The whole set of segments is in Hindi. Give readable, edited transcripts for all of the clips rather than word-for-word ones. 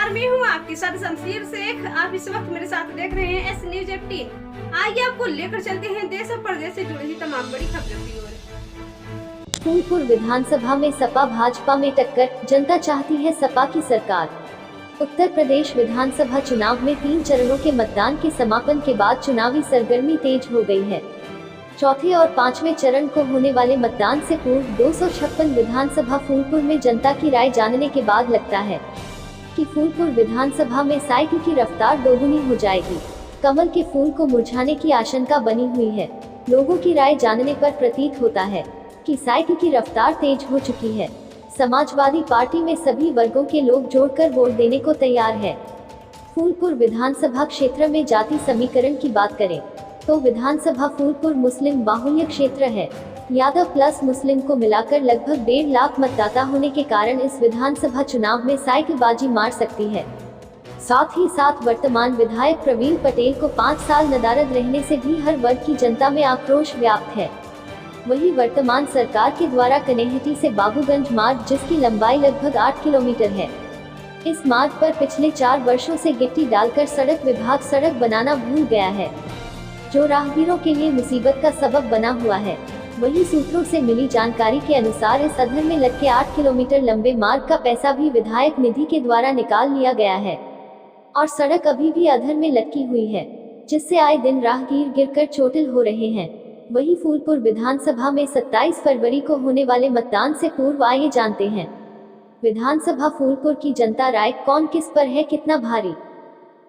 नमस्कार, मैं हूँ आपके साथ शमशीर शेख। आप इस वक्त मेरे साथ देख रहे हैं एस न्यूज 18। आइए आपको लेकर चलते हैं देश और प्रदेश से जुड़ी हुई तमाम बड़ी खबरों की ओर। फूलपुर विधानसभा में सपा भाजपा में टक्कर, जनता चाहती है सपा की सरकार। उत्तर प्रदेश विधानसभा चुनाव में 3 चरणों के मतदान के समापन के बाद चुनावी सरगर्मी तेज हो गई है। चौथे और 5वें चरण को होने वाले मतदान से पूर्व 256 विधानसभा फूलपुर में जनता की राय जानने के बाद लगता है कि फूलपुर विधानसभा में साइकिल की रफ्तार दोगुनी हो जाएगी। कमल के फूल को मुरझाने की आशंका बनी हुई है। लोगों की राय जानने पर प्रतीत होता है कि साइकिल की रफ्तार तेज हो चुकी है। समाजवादी पार्टी में सभी वर्गों के लोग जोड़कर वोट देने को तैयार है। फूलपुर विधानसभा क्षेत्र में जाति समीकरण की बात करें तो विधानसभा फूलपुर मुस्लिम बाहुल्य क्षेत्र है। यादव प्लस मुस्लिम को मिलाकर लगभग 1.5 लाख मतदाता होने के कारण इस विधानसभा चुनाव में साइकिलबाजी मार सकती है। साथ ही साथ वर्तमान विधायक प्रवीण पटेल को 5 साल नदारद रहने से भी हर वर्ग की जनता में आक्रोश व्याप्त है। वहीं वर्तमान सरकार के द्वारा कनेहटी से बाबूगंज मार्ग, जिसकी लंबाई लगभग 8 किलोमीटर है, इस मार्ग पर पिछले 4 वर्षों से गिट्टी डालकर सड़क विभाग सड़क बनाना भूल गया है, जो राहगीरों के लिए मुसीबत का सबब बना हुआ है। वहीं सूत्रों से मिली जानकारी के अनुसार इस अधर में लटके 8 किलोमीटर लंबे मार्ग का पैसा भी विधायक निधि के द्वारा निकाल लिया गया है और सड़क अभी भी अधर में लटकी हुई है, जिससे आए दिन राहगीर गिरकर चोटिल हो रहे हैं। वहीं फूलपुर विधानसभा में 27 फरवरी को होने वाले मतदान से पूर्व आइए जानते हैं विधानसभा फूलपुर की जनता राय कौन किस पर है कितना भारी।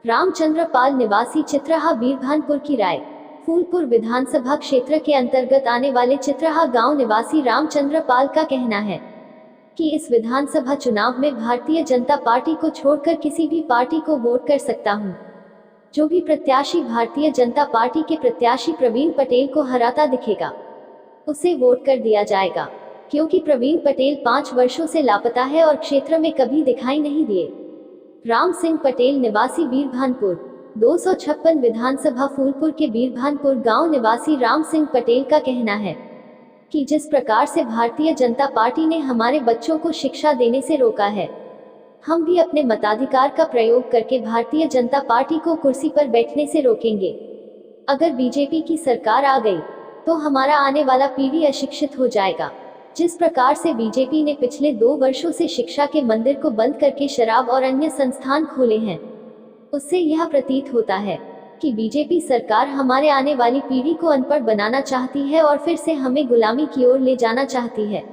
रामचंद्र पाल निवासी चित्रहा बीरभानपुर की राय। फूलपुर विधानसभा क्षेत्र के अंतर्गत आने वाले चित्रहा गांव निवासी रामचंद्र पाल का कहना है कि इस विधानसभा चुनाव में भारतीय जनता पार्टी को छोड़कर किसी भी पार्टी को वोट कर सकता हूं। जो भी प्रत्याशी भारतीय जनता पार्टी के प्रत्याशी प्रवीण पटेल को हराता दिखेगा, उसे वोट कर दिया जाएगा, क्योंकि प्रवीण पटेल 5 वर्षों से लापता है और क्षेत्र में कभी दिखाई नहीं दिए। राम सिंह पटेल निवासी बीरभानपुर। 256 विधानसभा फूलपुर के बीरभानपुर गांव निवासी राम सिंह पटेल का कहना है कि जिस प्रकार से भारतीय जनता पार्टी ने हमारे बच्चों को शिक्षा देने से रोका है, हम भी अपने मताधिकार का प्रयोग करके भारतीय जनता पार्टी को कुर्सी पर बैठने से रोकेंगे। अगर बीजेपी की सरकार आ गई तो हमारा आने वाला पीढ़ी अशिक्षित हो जाएगा। जिस प्रकार से बीजेपी ने पिछले 2 वर्षों से शिक्षा के मंदिर को बंद करके शराब और अन्य संस्थान खोले हैं, उससे यह प्रतीत होता है कि बीजेपी सरकार हमारे आने वाली पीढ़ी को अनपढ़ बनाना चाहती है और फिर से हमें गुलामी की ओर ले जाना चाहती है।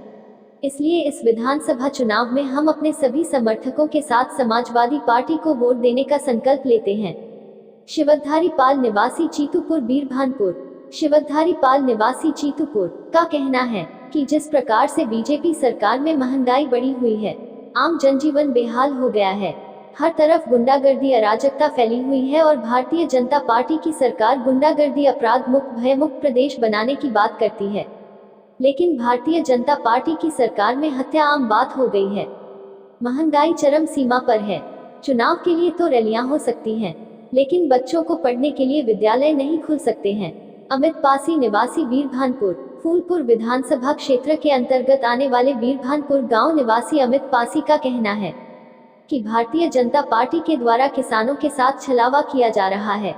इसलिए इस विधानसभा चुनाव में हम अपने सभी समर्थकों के साथ समाजवादी पार्टी को वोट देने का संकल्प लेते हैं। शिवधारी पाल निवासी चीतूपुर बीरभानपुर। शिवधारी पाल निवासी चीतूपुर का कहना है कि जिस प्रकार से बीजेपी सरकार में महंगाई बढ़ी हुई है, आम जनजीवन बेहाल हो गया है, हर तरफ गुंडागर्दी अराजकता फैली हुई है और भारतीय जनता पार्टी की सरकार गुंडागर्दी अपराध मुक्त भय मुक्त प्रदेश बनाने की बात करती है, लेकिन भारतीय जनता पार्टी की सरकार में हत्या आम बात हो गई है। महंगाई चरम सीमा पर है। चुनाव के लिए तो रैलियां हो सकती हैं, लेकिन बच्चों को पढ़ने के लिए विद्यालय नहीं खुल सकते हैं। अमित पासी निवासी बीरभानपुर। फूलपुर विधानसभा क्षेत्र के अंतर्गत आने वाले बीरभानपुर गांव निवासी अमित पासी का कहना है कि भारतीय जनता पार्टी के द्वारा किसानों के साथ छलावा किया जा रहा है।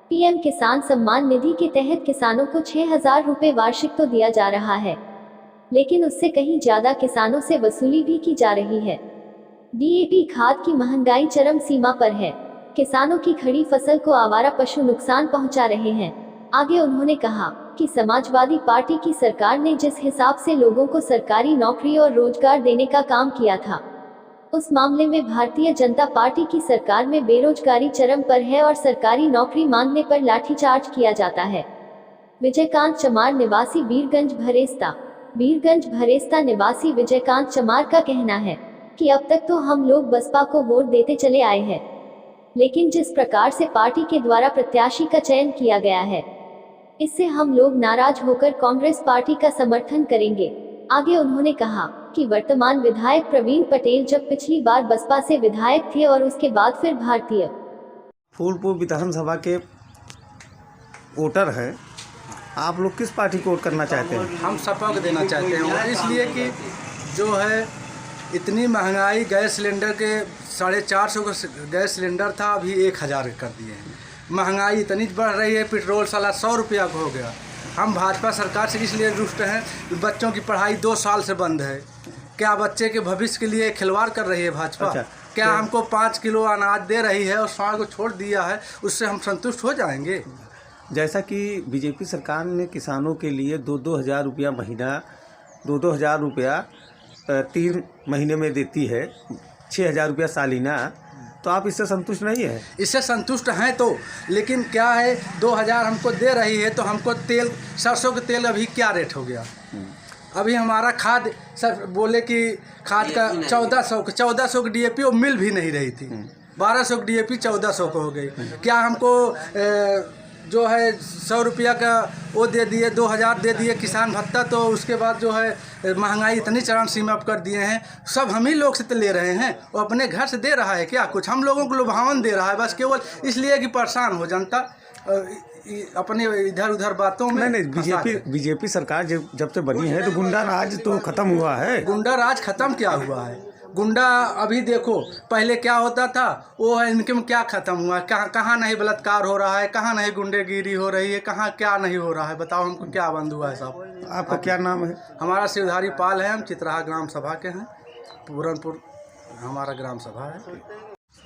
पीएम किसान सम्मान निधि के तहत किसानों को 6,000 रुपए वार्षिक तो दिया जा रहा है, लेकिन उससे कहीं ज्यादा किसानों से वसूली भी की जा रही है। डीएपी खाद की महंगाई चरम सीमा पर है। किसानों की खड़ी फसल को आवारा पशु नुकसान पहुंचा रहे हैं। आगे उन्होंने कहा कि समाजवादी पार्टी की सरकार ने जिस हिसाब से लोगों को सरकारी नौकरी और रोजगार देने का काम किया था, उस मामले में भारतीय जनता पार्टी की सरकार में बेरोजगारी चरम पर है और सरकारी नौकरी मांगने पर लाठीचार्ज किया जाता है। विजयकांत चमार निवासी बीरगंज भरेस्ता। बीरगंज भरेस्ता निवासी विजयकांत चमार का कहना है कि अब तक तो हम लोग बसपा को वोट देते चले आए हैं, लेकिन जिस प्रकार से पार्टी के द्वारा प्रत्याशी का चयन किया गया है, इससे हम लोग नाराज होकर कांग्रेस पार्टी का समर्थन करेंगे। आगे उन्होंने कहा कि वर्तमान विधायक प्रवीण पटेल जब पिछली बार बसपा से विधायक थे और उसके बाद फिर भारतीय फूलपुर विधानसभा के वोटर हैं, आप लोग किस पार्टी को वोट करना चाहते हैं? हम सपा को देना चाहते हैं, इसलिए कि जो है इतनी महंगाई, गैस सिलेंडर के 450 का गैस सिलेंडर था, अभी 1000 कर दिए हैं। महंगाई इतनी बढ़ रही है, पेट्रोल साला 100 रुपया का हो गया। हम भाजपा सरकार से इसलिए रुष्ट हैं कि बच्चों की पढ़ाई 2 साल से बंद है। क्या बच्चे के भविष्य के लिए खिलवाड़ कर रही है भाजपा? अच्छा, क्या हमको 5 किलो अनाज दे रही है और 100 को छोड़ दिया है, उससे हम संतुष्ट हो जाएंगे? जैसा कि बीजेपी सरकार ने किसानों के लिए 2-2 हज़ार रुपया महीना, 2-2 हज़ार रुपया 3 महीने में देती है, 6,000 रुपया सालाना, तो आप इससे संतुष्ट नहीं है? इससे संतुष्ट हैं तो, लेकिन क्या है 2000 हमको दे रही है तो हमको तेल, सरसों के तेल अभी क्या रेट हो गया? अभी हमारा खाद सर बोले कि खाद का 1400 की DAP वो मिल भी नहीं रही थी। 1200 की DAP 1400 को हो गई। क्या हमको जो है 100 रुपया का वो दे दिए, 2000 दे दिए किसान भत्ता, तो उसके बाद जो है महंगाई इतनी चरम सीमा पर कर दिए हैं। सब हम ही लोग से तो ले रहे हैं, वो अपने घर से दे रहा है क्या? कुछ हम लोगों को लुभावन दे रहा है बस, केवल इसलिए कि परेशान हो जनता अपने इधर उधर बातों में। नहीं, बीजेपी सरकार जब से बनी है तो गुंडा राज तो खत्म हुआ है। गुंडा राज खत्म क्या हुआ है? गुंडा अभी देखो, पहले क्या होता था वो है, इनके में क्या खत्म हुआ है? कहाँ नहीं बलात्कार हो रहा है, कहाँ नहीं गुंडेगिरी हो रही है, कहाँ क्या नहीं हो रहा है? बताओ हमको क्या बंद हुआ है साहब? आपका क्या नाम है? हमारा शिवधारी पाल है, हम चित्राहा ग्राम सभा के हैं, पूरनपुर हमारा ग्राम सभा है।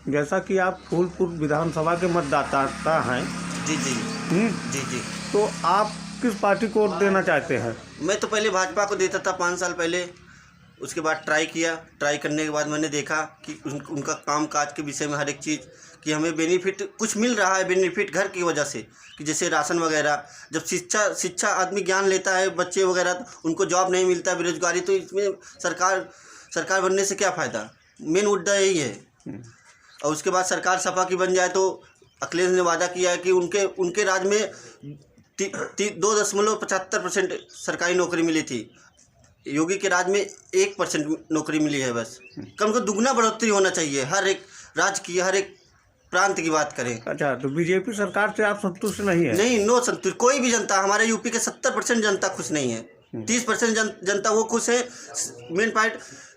जैसा कि आप फूलपुर विधानसभा के मतदाता हैं। जी जी जी जी। तो आप किस पार्टी को वोट देना चाहते हैं? मैं तो पहले भाजपा को देता था 5 साल पहले, उसके बाद ट्राई करने के बाद मैंने देखा कि उनका काम काज के विषय में हर एक चीज़ कि हमें बेनिफिट कुछ मिल रहा है, बेनिफिट घर की वजह से, कि जैसे राशन वगैरह, जब शिक्षा आदमी ज्ञान लेता है, बच्चे वगैरह तो उनको जॉब नहीं मिलता, बेरोजगारी, तो इसमें सरकार बनने से क्या फ़ायदा? मेन मुद्दा यही है। और उसके बाद सरकार सपा की बन जाए तो अखिलेश ने वादा किया है कि उनके राज में 2.75% सरकारी नौकरी मिली थी। योगी के राज में 1% नौकरी मिली है बस। कम से कम दुगना बढ़ोतरी होना चाहिए, हर एक राज्य की, हर एक प्रांत की बात करें। अच्छा, तो बीजेपी सरकार से आप संतुष्ट नहीं है? नहीं, नो संतुष्ट। कोई भी जनता, हमारे यूपी के 70% जनता खुश नहीं है। 30% जनता वो खुश है। मेन पॉइंट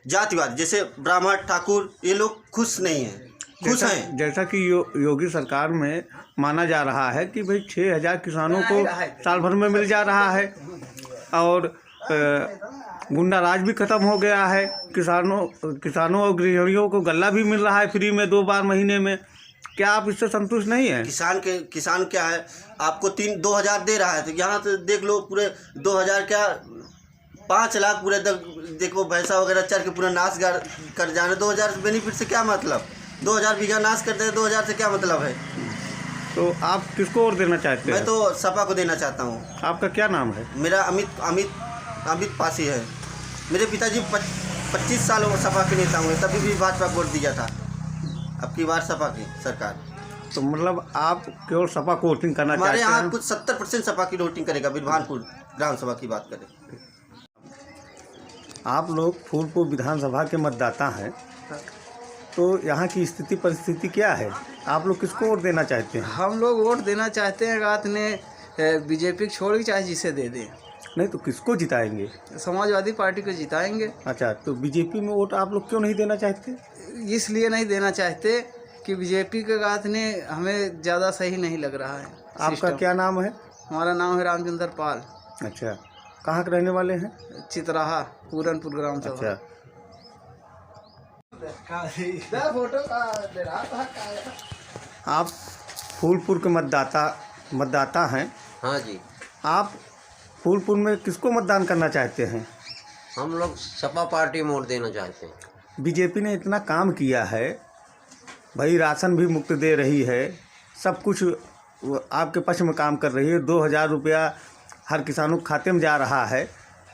जातिवाद, जैसे ब्राह्मण ठाकुर, ये लोग खुश नहीं है, खुश हैं। जैसा कि योगी सरकार में माना जा रहा है कि भाई 6,000 किसानों को साल भर में मिल जा रहा है, और गुंडा राज भी खत्म हो गया है। किसानों और गृहिणियों को गल्ला भी मिल रहा है फ्री में 2 बार महीने में। क्या आप इससे संतुष्ट नहीं है? किसान क्या है, आपको 2,000 दे रहा है, तो यहाँ तो देख लो पूरे 2,000 क्या 5 लाख पूरे देखो भैंसा वगैरह चर के पूरा नाश कर जाना। 2,000 बेनिफिट से क्या मतलब? 2,000 बीघा नाश करते हैं, 2,000 से क्या मतलब है? तो आप किसको और देना चाहते हैं? मैं तो सपा को देना चाहता हूँ। आपका क्या नाम है? मेरा अमित पासी है। मेरे पिताजी 25 साल सपा के नेता हुए, तभी भी भाजपा को वोट दिया था। अब की बार सपा की सरकार। तो मतलब आप केवल सपा को वोटिंग करना चाहते हैं? हमारे यहाँ कुछ 70% सपा की वोटिंग करेगा। बिरभानपुर ग्राम सभा की बात करें, आप लोग फूलपुर विधानसभा के मतदाता हैं, तो यहाँ की स्थिति परिस्थिति क्या है? आप लोग किसको वोट देना चाहते हैं? हम लोग वोट देना चाहते हैं, रात ने बीजेपी छोड़ के चाहे जिसे दे दें। नहीं तो किसको जिताएंगे? समाजवादी पार्टी को जिताएंगे। अच्छा, तो बीजेपी में वोट आप लोग क्यों नहीं देना चाहते? इसलिए नहीं देना चाहते कि बीजेपी के गाथ ने हमें ज़्यादा सही नहीं लग रहा है। आपका क्या नाम है? हमारा नाम है रामचंद्र पाल। अच्छा, कहाँ के रहने वाले हैं? चित्राहा, पूरनपुर ग्राम सभा। अच्छा, आप फूलपुर के मतदाता हैं? हाँ जी। आप फूलपुर में किसको मतदान करना चाहते हैं? हम लोग सपा पार्टी में वोट देना चाहते हैं। बीजेपी ने इतना काम किया है भाई, राशन भी मुफ्त दे रही है, सब कुछ आपके पक्ष में काम कर रही है, 2,000 रुपया हर किसानों के खाते में जा रहा है,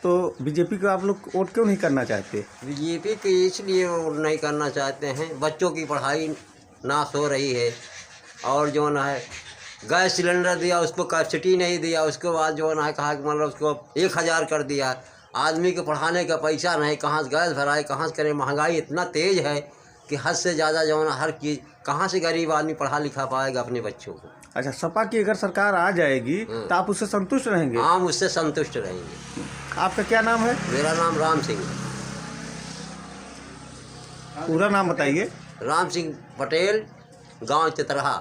तो बीजेपी को आप लोग वोट क्यों नहीं करना चाहते? बीजेपी के इसलिए वोट नहीं करना चाहते हैं, बच्चों की पढ़ाई नाश हो रही है, और जो ना है गैस सिलेंडर दिया उसको कैपेसिटी नहीं दिया, उसके बाद जो ना है कहा कि मतलब उसको 1,000 कर दिया। आदमी के पढ़ाने का पैसा नहीं, कहाँ से गैस भराए, कहाँ से करें? महंगाई इतना तेज़ है कि हद से ज़्यादा जो ना हर चीज़, कहाँ से गरीब आदमी पढ़ा लिखा पाएगा अपने बच्चों को? अच्छा, सपा की अगर सरकार आ जाएगी तो आप उससे संतुष्ट रहेंगे? हम उससे संतुष्ट रहेंगे। आपका क्या नाम है? मेरा नाम राम सिंह है। पूरा नाम बताइए। राम सिंह पटेल, गांव चितरहा।